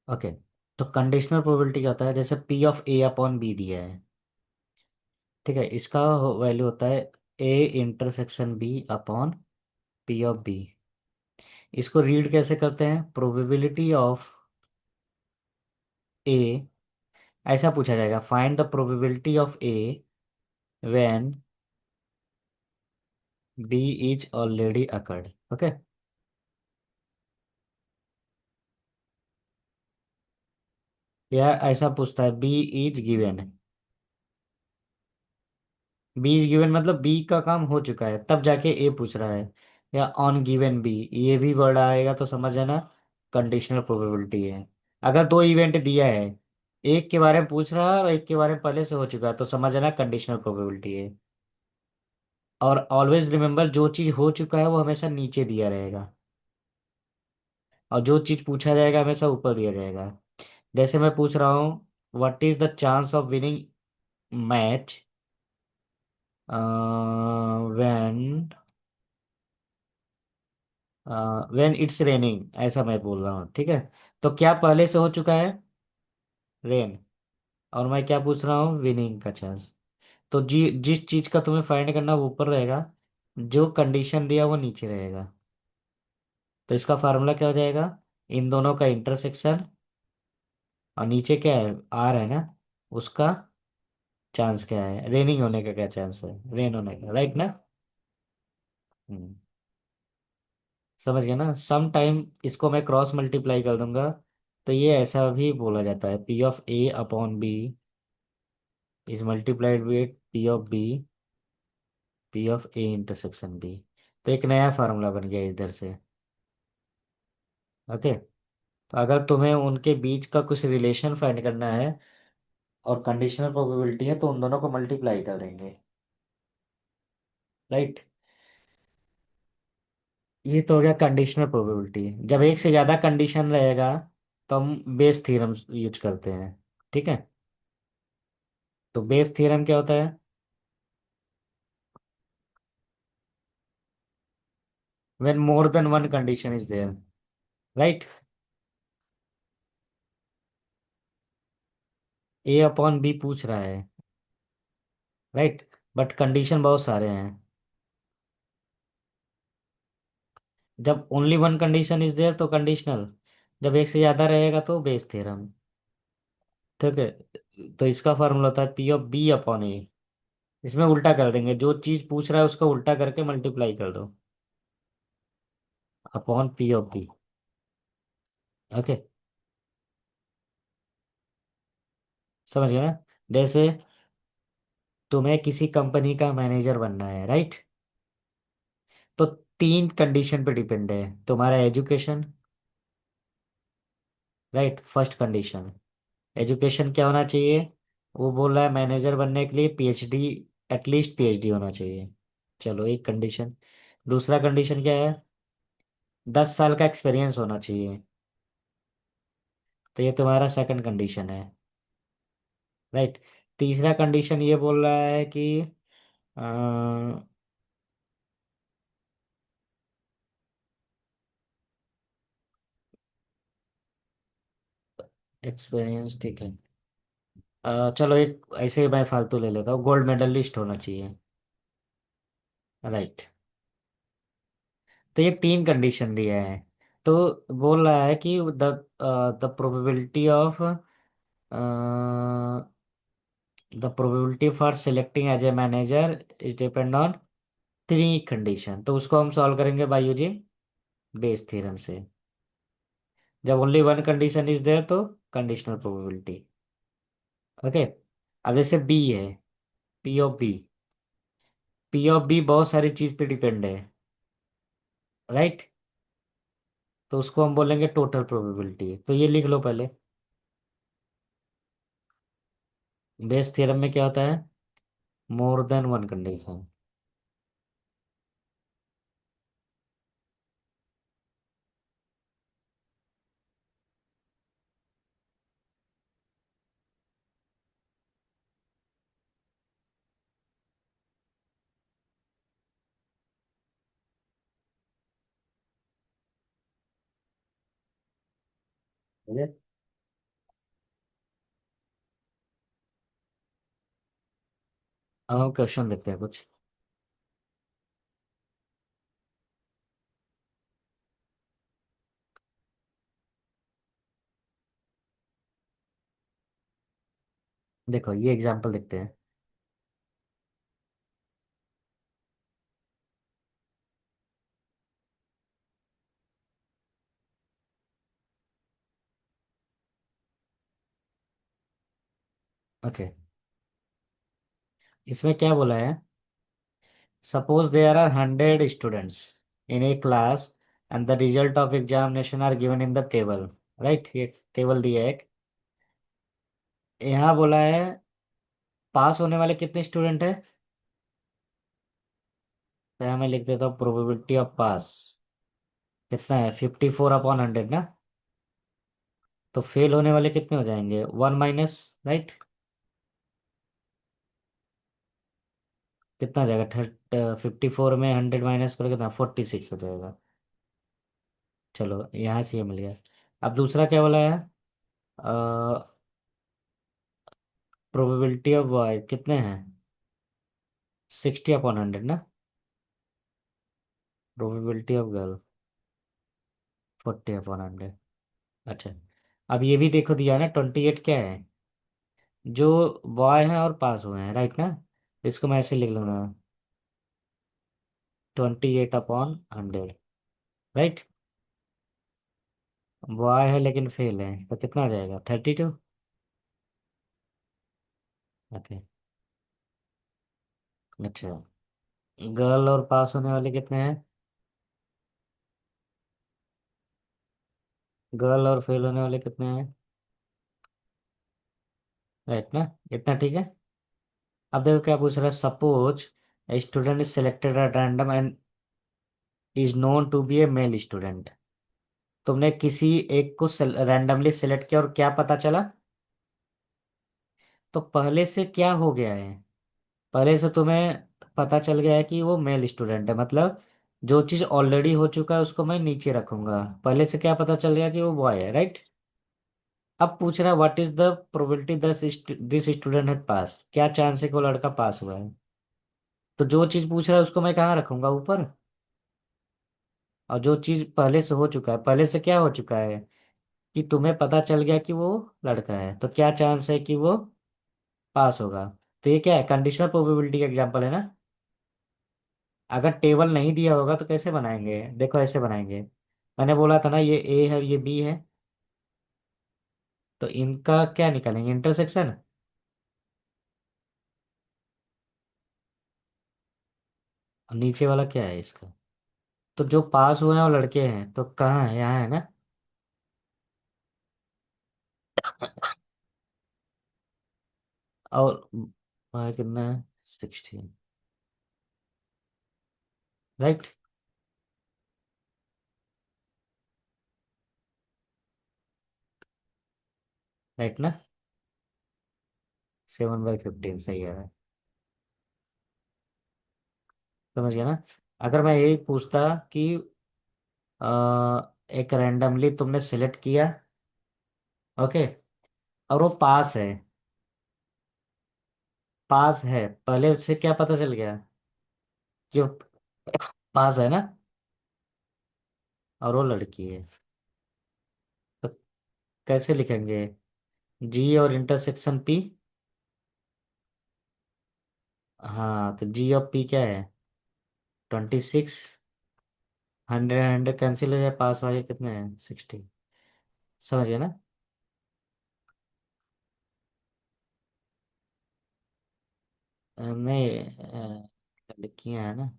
Okay. तो conditional probability क्या होता है, जैसे P of A upon B दिया है। ठीक है, इसका वैल्यू होता है A intersection B upon P of B. इसको रीड कैसे करते हैं, प्रोबेबिलिटी ऑफ ए, ऐसा पूछा जाएगा, find the probability of A when B is already occurred. Okay. या ऐसा पूछता है B is given, B is given मतलब बी का काम हो चुका है तब जाके ए पूछ रहा है। या ऑन गिवन बी, ये भी वर्ड आएगा तो समझ जाना कंडीशनल प्रोबेबिलिटी है। अगर दो इवेंट दिया है, एक के बारे में पूछ रहा है और एक के बारे में पहले से हो चुका है, तो समझ जाना कंडीशनल प्रोबेबिलिटी है। और ऑलवेज रिमेंबर, जो चीज़ हो चुका है वो हमेशा नीचे दिया रहेगा, और जो चीज़ पूछा जाएगा हमेशा ऊपर दिया जाएगा। जैसे मैं पूछ रहा हूँ what is the chance of winning match when when it's raining, ऐसा मैं बोल रहा हूँ। ठीक है, तो क्या पहले से हो चुका है, रेन, और मैं क्या पूछ रहा हूँ, विनिंग का चांस। तो जिस चीज का तुम्हें फाइंड करना वो ऊपर रहेगा, जो कंडीशन दिया वो नीचे रहेगा। तो इसका फार्मूला क्या हो जाएगा, इन दोनों का इंटरसेक्शन, और नीचे क्या है, आर है ना, उसका चांस क्या है, रेनिंग होने का क्या चांस है, रेन होने का, राइट ना। हम्म, समझ गया ना। सम टाइम इसको मैं क्रॉस मल्टीप्लाई कर दूंगा, तो ये ऐसा भी बोला जाता है, P of A upon B is multiplied with P of B, P of A intersection B. तो एक नया फार्मूला बन गया इधर से। ओके। तो अगर तुम्हें उनके बीच का कुछ रिलेशन फाइंड करना है और कंडीशनल प्रोबेबिलिटी है, तो उन दोनों को मल्टीप्लाई कर देंगे, राइट। ये तो हो गया कंडीशनल प्रोबेबिलिटी। जब एक से ज़्यादा कंडीशन रहेगा तो हम बेस थ्योरम यूज करते हैं। ठीक है, तो बेस थ्योरम क्या होता है, when more than one condition is there, right. A upon B पूछ रहा है, राइट, बट कंडीशन बहुत सारे हैं। जब only one condition is there तो कंडीशनल, जब एक से ज्यादा रहेगा तो बेस थ्योरम। ठीक है, तो इसका फॉर्मूला होता है पी ऑफ बी अपॉन ए। इसमें उल्टा कर देंगे, जो चीज पूछ रहा है उसको उल्टा करके मल्टीप्लाई कर दो, upon P of B. Okay, समझ गए ना। जैसे तुम्हें किसी कंपनी का मैनेजर बनना है, राइट, तो तीन कंडीशन पे डिपेंड है, तुम्हारा education, right, first condition, education क्या होना चाहिए, वो बोल रहा है मैनेजर बनने के लिए पीएचडी, एटलीस्ट पीएचडी होना चाहिए। चलो एक कंडीशन। दूसरा कंडीशन क्या है, 10 साल का एक्सपीरियंस होना चाहिए, तो ये तुम्हारा सेकंड कंडीशन है, राइट। तीसरा कंडीशन ये बोल रहा है कि एक्सपीरियंस, ठीक है। चलो एक ऐसे ही मैं फालतू ले लेता हूँ, गोल्ड मेडलिस्ट होना चाहिए, राइट। तो ये तीन कंडीशन दिया है, तो बोल रहा है कि the probability of the probability for selecting as a manager is depend on three condition. तो उसको हम सॉल्व करेंगे बाय यूजिंग बेस थ्योरम से। जब only one condition is there तो कंडीशनल प्रोबेबिलिटी। ओके। अब जैसे बी है, P of B, P of B बहुत सारी चीज पे डिपेंड है, राइट। तो उसको हम बोलेंगे टोटल प्रोबेबिलिटी। तो ये लिख लो पहले, बेस थ्योरम में क्या होता है, मोर देन वन कंडीशन। अब हम क्वेश्चन देखते हैं कुछ। देखो ये एग्जांपल देखते हैं। ओके, इसमें क्या बोला है? Suppose there are 100 students in a class and the result of examination are given in the table. Right, ये टेबल दिया है एक। यहाँ बोला है पास होने वाले कितने स्टूडेंट है। तो यहाँ मैं लिख देता हूँ प्रोबेबिलिटी ऑफ पास कितना है, 54/100 ना। तो फेल होने वाले कितने हो जाएंगे, 1 माइनस। राइट, कितना हो जाएगा, 54 में 100 माइनस करोगे कितना, 46 हो जाएगा। चलो यहाँ से ये मिल गया। अब दूसरा क्या बोला है? प्रोबेबिलिटी ऑफ बॉय कितने हैं, 60/100 ना। Probability of girl 40/100। अच्छा, अब ये भी देखो दिया है ना, 28 क्या है, जो बॉय हैं और पास हुए हैं, राइट ना। इसको मैं ऐसे लिख लूंगा, 28/100। राइट, बॉय है लेकिन फेल है तो कितना आ जाएगा, 32। ओके। अच्छा, गर्ल और पास होने वाले कितने हैं, गर्ल और फेल होने वाले कितने हैं, राइट ना। इतना ठीक है। अब देखो क्या पूछ रहा है, suppose a student is selected at random and is known to be a male student. तुमने किसी एक को रैंडमली सिलेक्ट किया और क्या पता चला, तो पहले से क्या हो गया है, पहले से तुम्हें पता चल गया है कि वो मेल स्टूडेंट है, मतलब जो चीज़ ऑलरेडी हो चुका है उसको मैं नीचे रखूंगा। पहले से क्या पता चल गया कि वो बॉय है, राइट। अब पूछ रहा है what is the probability this student है पास, क्या चांस है कि वो लड़का पास हुआ है। तो जो चीज़ पूछ रहा है उसको मैं कहाँ रखूंगा, ऊपर। और जो चीज़ पहले से हो चुका है, पहले से क्या हो चुका है कि तुम्हें पता चल गया कि वो लड़का है, तो क्या चांस है कि वो पास होगा। तो ये क्या है, कंडीशनल प्रोबेबिलिटी का एग्जांपल है ना। अगर टेबल नहीं दिया होगा तो कैसे बनाएंगे, देखो ऐसे बनाएंगे। मैंने बोला था ना ये ए है ये बी है, तो इनका क्या निकालेंगे, इंटरसेक्शन। और नीचे वाला क्या है इसका, तो जो पास हुए हैं वो लड़के हैं, तो कहाँ है, यहाँ है ना। और कितना है, 16। राइट, राइट ना, 7/15 सही है। समझ गया ना। अगर मैं यही पूछता कि एक रैंडमली तुमने सिलेक्ट किया, ओके, और वो पास है, पास है, पहले से क्या पता चल गया कि वो पास है ना, और वो लड़की है, तो कैसे लिखेंगे, जी और इंटरसेक्शन पी। हाँ, तो जी और पी क्या है, 26। 100 100 कैंसिल हो जाए, पास वाले कितने हैं, 60। समझ गया ना। नहीं, लड़कियां है ना।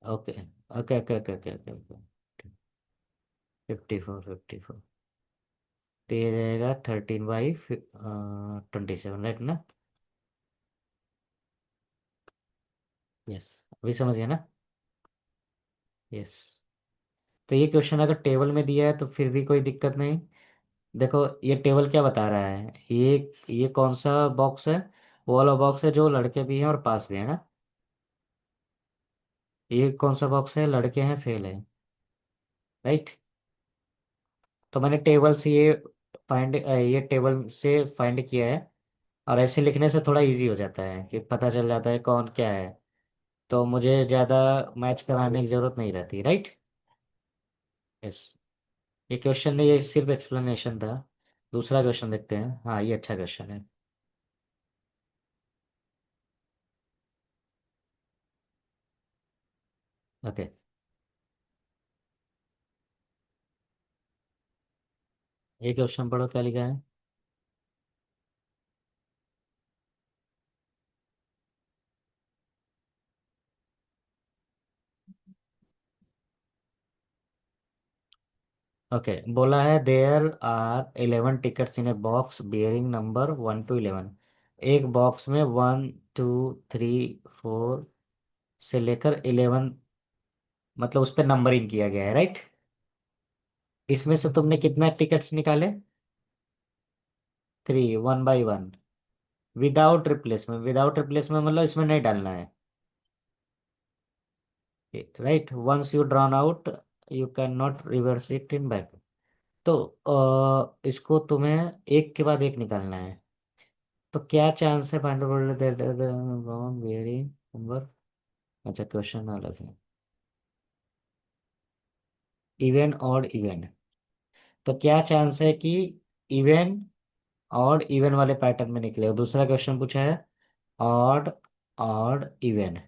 Okay, okay okay okay okay okay okay. 54 54, तो ये रहेगा 13/27, राइट ना। यस, अभी समझ गया ना। यस, तो ये क्वेश्चन अगर टेबल में दिया है तो फिर भी कोई दिक्कत नहीं। देखो ये टेबल क्या बता रहा है, ये कौन सा बॉक्स है, वो वाला बॉक्स है जो लड़के भी हैं और पास भी है ना। ये कौन सा बॉक्स है, लड़के हैं फेल है, राइट। तो मैंने टेबल से ये फाइंड, ये टेबल से फाइंड किया है और ऐसे लिखने से थोड़ा इजी हो जाता है कि पता चल जाता है कौन क्या है। तो मुझे ज़्यादा मैच कराने की जरूरत नहीं रहती, राइट। यस। ये क्वेश्चन ये सिर्फ एक्सप्लेनेशन था। दूसरा क्वेश्चन देखते हैं। हाँ, ये अच्छा क्वेश्चन है। ओके। ये क्वेश्चन पढ़ो, क्या लिखा है। ओके, बोला है there are 11 tickets in a box bearing number 1 to 11। एक बॉक्स में 1 2 3 4 से लेकर 11, मतलब उस पर नंबरिंग किया गया है, राइट। इसमें से तुमने कितना टिकट्स निकाले। 3, 1 by 1। विदाउट रिप्लेसमेंट मतलब इसमें नहीं डालना है, right. Once you drawn out, you can not reverse it in back. तो इसको तुम्हें एक के बाद एक निकालना है। तो क्या चांस है फाइंड वेरी नंबर। अच्छा, क्वेश्चन अलग है। इवन और इवन, तो क्या चांस है कि इवन और इवन वाले पैटर्न में निकले। और दूसरा क्वेश्चन पूछा है ऑड ऑड इवन,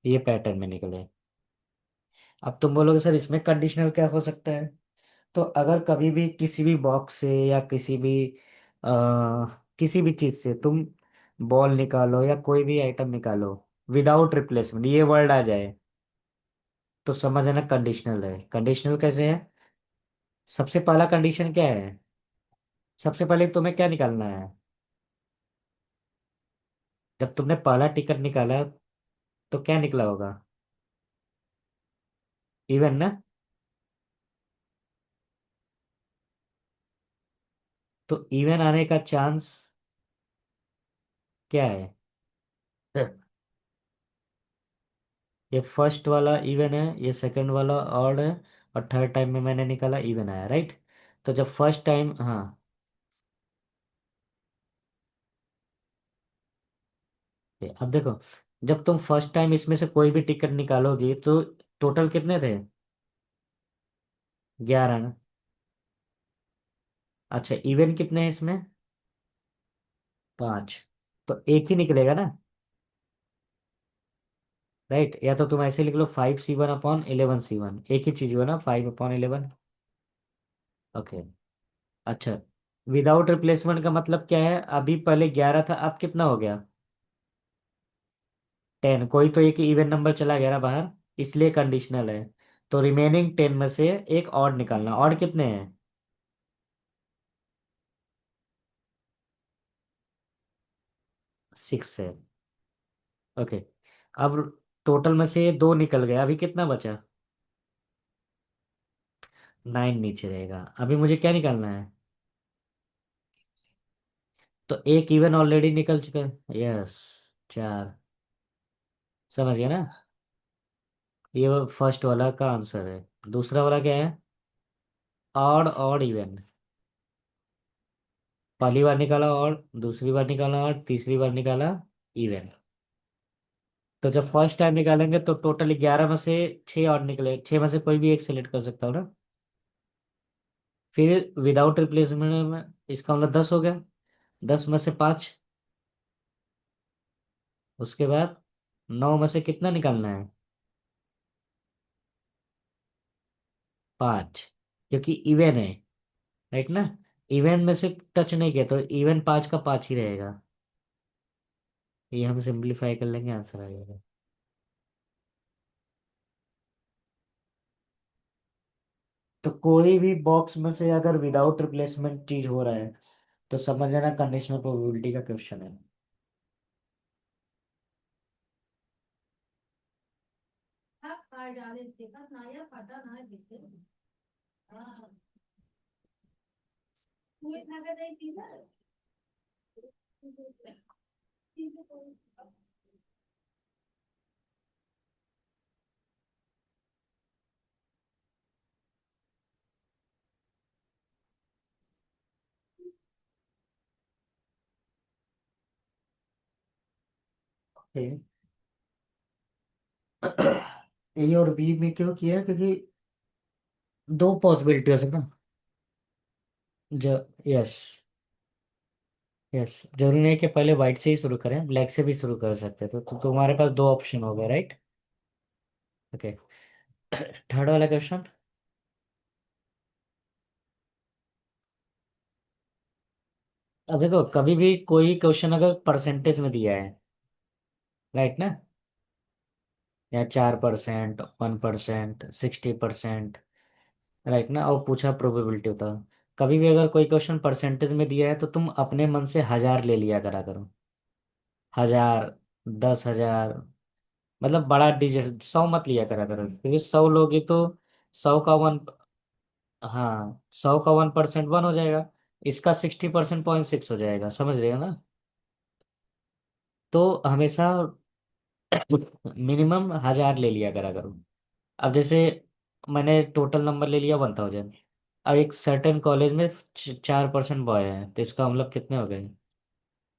ये पैटर्न में निकले। अब तुम बोलोगे सर इसमें कंडीशनल क्या हो सकता है। तो अगर कभी भी किसी भी बॉक्स से या आ, किसी भी चीज से तुम बॉल निकालो या कोई भी आइटम निकालो, विदाउट रिप्लेसमेंट ये वर्ड आ जाए, तो समझ आना कंडीशनल है। कंडीशनल कैसे है। सबसे पहला कंडीशन क्या है। सबसे पहले तुम्हें क्या निकालना है। जब तुमने पहला टिकट निकाला तो क्या निकला होगा। इवन ना। तो इवन आने का चांस क्या है। ये फर्स्ट वाला इवन है, ये सेकंड वाला ऑड है, और थर्ड टाइम में मैंने निकाला इवन आया, राइट। तो जब फर्स्ट टाइम, हाँ, अब देखो, जब तुम फर्स्ट टाइम इसमें से कोई भी टिकट निकालोगी तो टोटल कितने थे। 11 ना। अच्छा, इवन कितने हैं इसमें। 5। तो एक ही निकलेगा ना, राइट। या तो तुम ऐसे लिख लो 5C1/11C1, एक ही चीज हुआ ना, 5/11। ओके। अच्छा, विदाउट रिप्लेसमेंट का मतलब क्या है। अभी पहले 11 था, अब कितना हो गया। 10। कोई तो एक इवन नंबर चला गया ना बाहर, इसलिए कंडीशनल है। तो रिमेनिंग 10 में से एक और निकालना। और कितने हैं। 6 है। ओके। अब टोटल में से दो निकल गया, अभी कितना बचा। 9 नीचे रहेगा। अभी मुझे क्या निकालना है। तो एक इवन ऑलरेडी निकल चुका है, यस। 4। समझ गया ना। ये फर्स्ट वाला का आंसर है। दूसरा वाला क्या है। Odd odd even. पहली बार निकाला और दूसरी बार निकाला और तीसरी बार निकाला इवन। तो जब फर्स्ट टाइम निकालेंगे तो टोटल 11 में से 6 और निकले, 6 में से कोई भी एक सिलेक्ट कर सकता हूँ ना। फिर विदाउट रिप्लेसमेंट में इसका मतलब 10 हो गया। 10 में से 5। उसके बाद 9 में से कितना निकालना है। 5, क्योंकि इवन है, राइट ना। इवन में से टच नहीं किया तो इवन 5 का 5 ही रहेगा। ये हम सिंप्लीफाई कर लेंगे, आंसर आ जाएगा। तो कोई भी बॉक्स में से अगर विदाउट रिप्लेसमेंट चीज हो रहा है तो समझ जाना कंडीशनल प्रोबेबिलिटी का क्वेश्चन है। ए और बी में क्यों किया, क्योंकि दो पॉसिबिलिटी हो सकता। जो, यस, यस, जरूरी नहीं कि पहले वाइट से ही शुरू करें, ब्लैक से भी शुरू कर सकते, तो तुम्हारे पास दो ऑप्शन हो गए, राइट। ओके। थर्ड वाला क्वेश्चन। अब देखो, कभी भी कोई क्वेश्चन अगर परसेंटेज में दिया है, राइट ना, या 4%, 1%, 60%, राइट ना, और पूछा प्रोबेबिलिटी होता, कभी भी अगर कोई क्वेश्चन परसेंटेज में दिया है तो तुम अपने मन से 1000 ले लिया करा करो। 1000, 10,000, मतलब बड़ा डिजिट 100 मत लिया करा करो, क्योंकि 100 लोगे तो 100 का वन, हाँ, 100 का 1% 1 हो जाएगा, इसका 60% 0.6 हो जाएगा, समझ रहे हो ना। तो हमेशा मिनिमम 1000 ले लिया करा करो। अब जैसे मैंने टोटल नंबर ले लिया 1000। अब एक सर्टेन कॉलेज में 4% बॉय है, तो इसका मतलब कितने हो गए,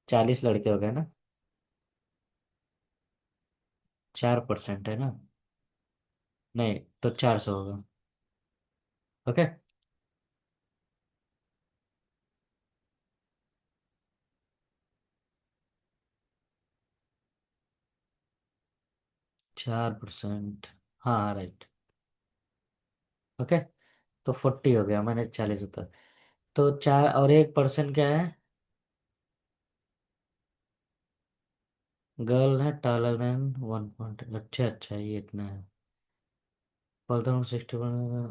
40 लड़के हो गए ना। 4% है ना, नहीं तो 400 होगा। ओके। 4%, हाँ राइट। ओके। तो 40 हो गया, मैंने 40 होता, तो चार और 1% क्या है, गर्ल है टॉलर देन 1 पॉइंट, अच्छा अच्छा, ये इतना है। बोलता 60,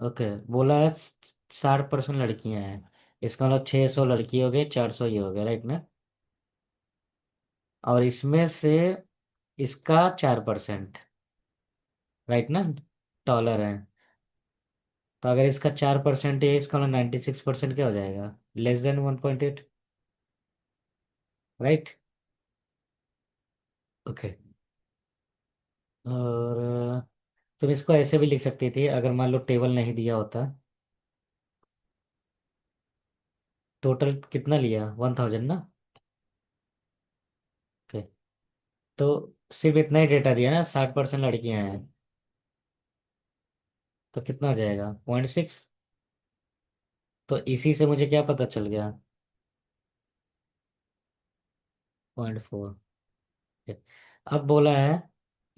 ओके, बोला है 60% लड़कियां हैं, इसका मतलब 600 लड़की हो गई, 400 ये हो गया, राइट ना। और इसमें से इसका 4%, राइट ना, डॉलर है, तो अगर इसका 4% है, इसका मतलब 96% क्या हो जाएगा, लेस देन 1.8, राइट। ओके। और तुम इसको ऐसे भी लिख सकती थी, अगर मान लो टेबल नहीं दिया होता। टोटल कितना लिया, 1000 ना। ओके। तो सिर्फ इतना ही डेटा दिया ना, 60% लड़कियां हैं, तो कितना हो जाएगा, 0.6। तो इसी से मुझे क्या पता चल गया, 0.4। अब बोला है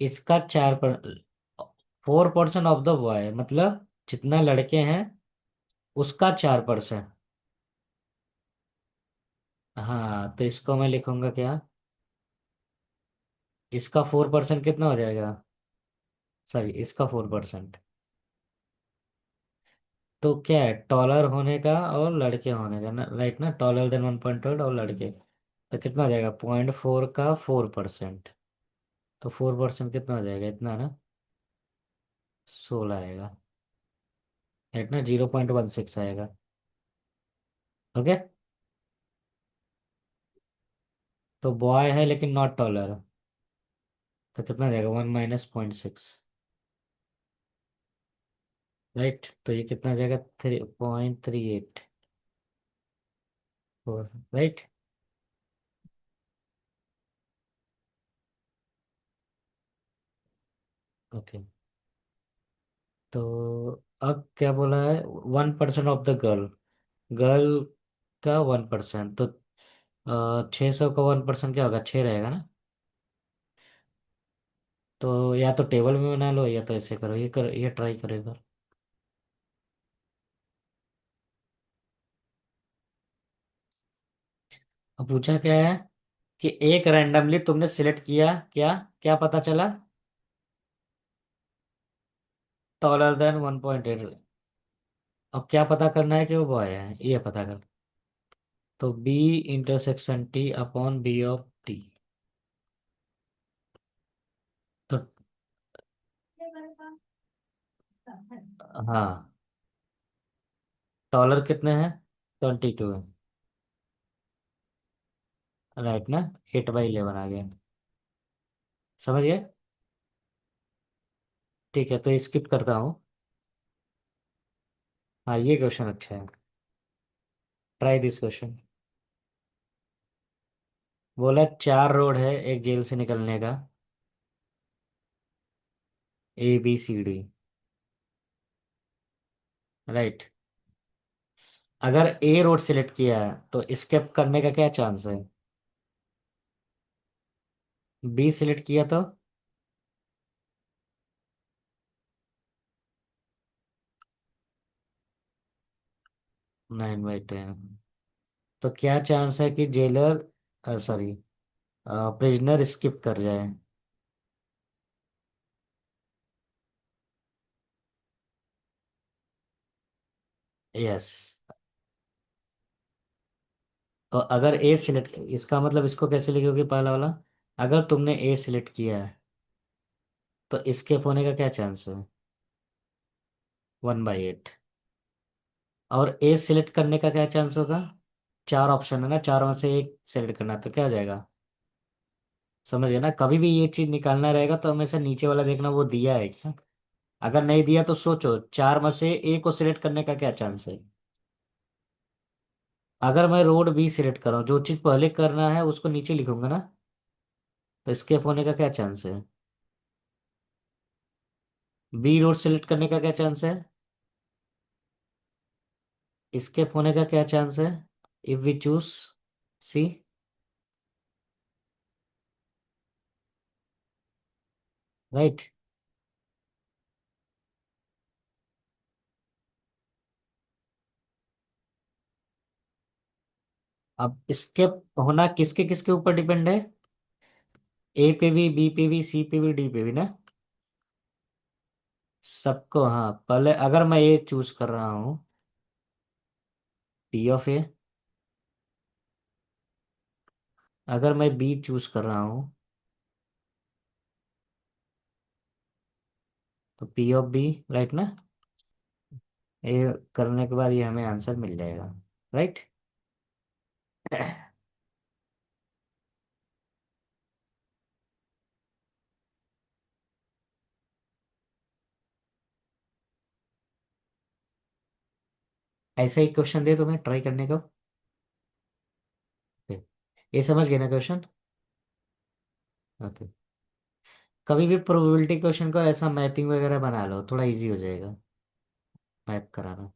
इसका 4% ऑफ द बॉय, मतलब जितना लड़के हैं उसका 4%। हाँ, तो इसको मैं लिखूंगा क्या, इसका 4% कितना हो जाएगा, सॉरी, इसका 4%। तो क्या है, टॉलर होने का और लड़के होने का ना, राइट ना, टॉलर देन 1.8 और लड़के, तो कितना हो जाएगा, 0.4 का 4%, तो 4% कितना हो जाएगा, इतना ना, 16 आएगा, राइट ना, 0.16 आएगा। ओके। तो बॉय है लेकिन नॉट टॉलर, तो कितना हो जाएगा, 1 - 0.6, राइट, तो ये कितना हो जाएगा, 3.384, राइट। ओके। तो अब क्या बोला है, 1% ऑफ द गर्ल, गर्ल का 1%, तो 600 का 1% क्या होगा, 6 रहेगा ना। तो या तो टेबल में बना लो, या तो ऐसे करो, ये करो, ये ट्राई करो एक बार। अब पूछा क्या है कि एक रैंडमली तुमने सिलेक्ट किया, क्या क्या पता चला, टॉलर देन 1.8। अब क्या पता करना है कि वो बॉय है, ये पता कर। तो B intersection T upon B of T. तो हाँ, टॉलर कितने हैं, 22 है, राइट ना, 8/11 आ गया, समझ गए। ठीक है, तो स्किप करता हूँ। हाँ, ये क्वेश्चन अच्छा है, ट्राई दिस क्वेश्चन। बोला 4 रोड है एक जेल से निकलने का, ABCD। राइट। अगर ए रोड सिलेक्ट किया है तो स्किप करने का क्या चांस है? बी सिलेक्ट किया तो? 9/10। तो क्या चांस है कि जेलर, सॉरी, प्रिजनर स्किप कर जाए? यस। तो अगर ए सिलेक्ट, इसका मतलब इसको कैसे लिखोगे पहला वाला? अगर तुमने ए सिलेक्ट किया है तो स्किप होने का क्या चांस है? 1/8। और ए सिलेक्ट करने का क्या चांस होगा? चार ऑप्शन है ना, चारों में से एक सिलेक्ट करना, तो क्या हो जाएगा? समझ गए ना? कभी भी ये चीज निकालना रहेगा तो हमेशा नीचे वाला देखना वो दिया है क्या। अगर नहीं दिया तो सोचो, चार में से ए को सिलेक्ट करने का क्या चांस है? अगर मैं रोड बी सिलेक्ट कर रहा हूँ, जो चीज पहले करना है उसको नीचे लिखूंगा ना, तो स्केप होने का क्या चांस है? बी रोड सिलेक्ट करने का क्या चांस है? स्केप होने का क्या चांस है? If we choose C. Right. अब स्केप होना किसके किसके ऊपर डिपेंड है? ए पे भी, बी पे भी, सी पे भी, डी पे भी ना। सबको, हाँ। पहले अगर मैं ए चूज कर रहा हूँ, P ऑफ A। अगर मैं बी चूज कर रहा हूँ तो P ऑफ B। राइट ना? ये करने के बाद ये हमें आंसर मिल जाएगा। राइट। ऐसा ही क्वेश्चन दे तुम्हें ट्राई करने को। Okay. ये समझ गए ना क्वेश्चन? ओके। कभी भी प्रोबेबिलिटी क्वेश्चन को ऐसा मैपिंग वगैरह बना लो, थोड़ा इजी हो जाएगा मैप कराना।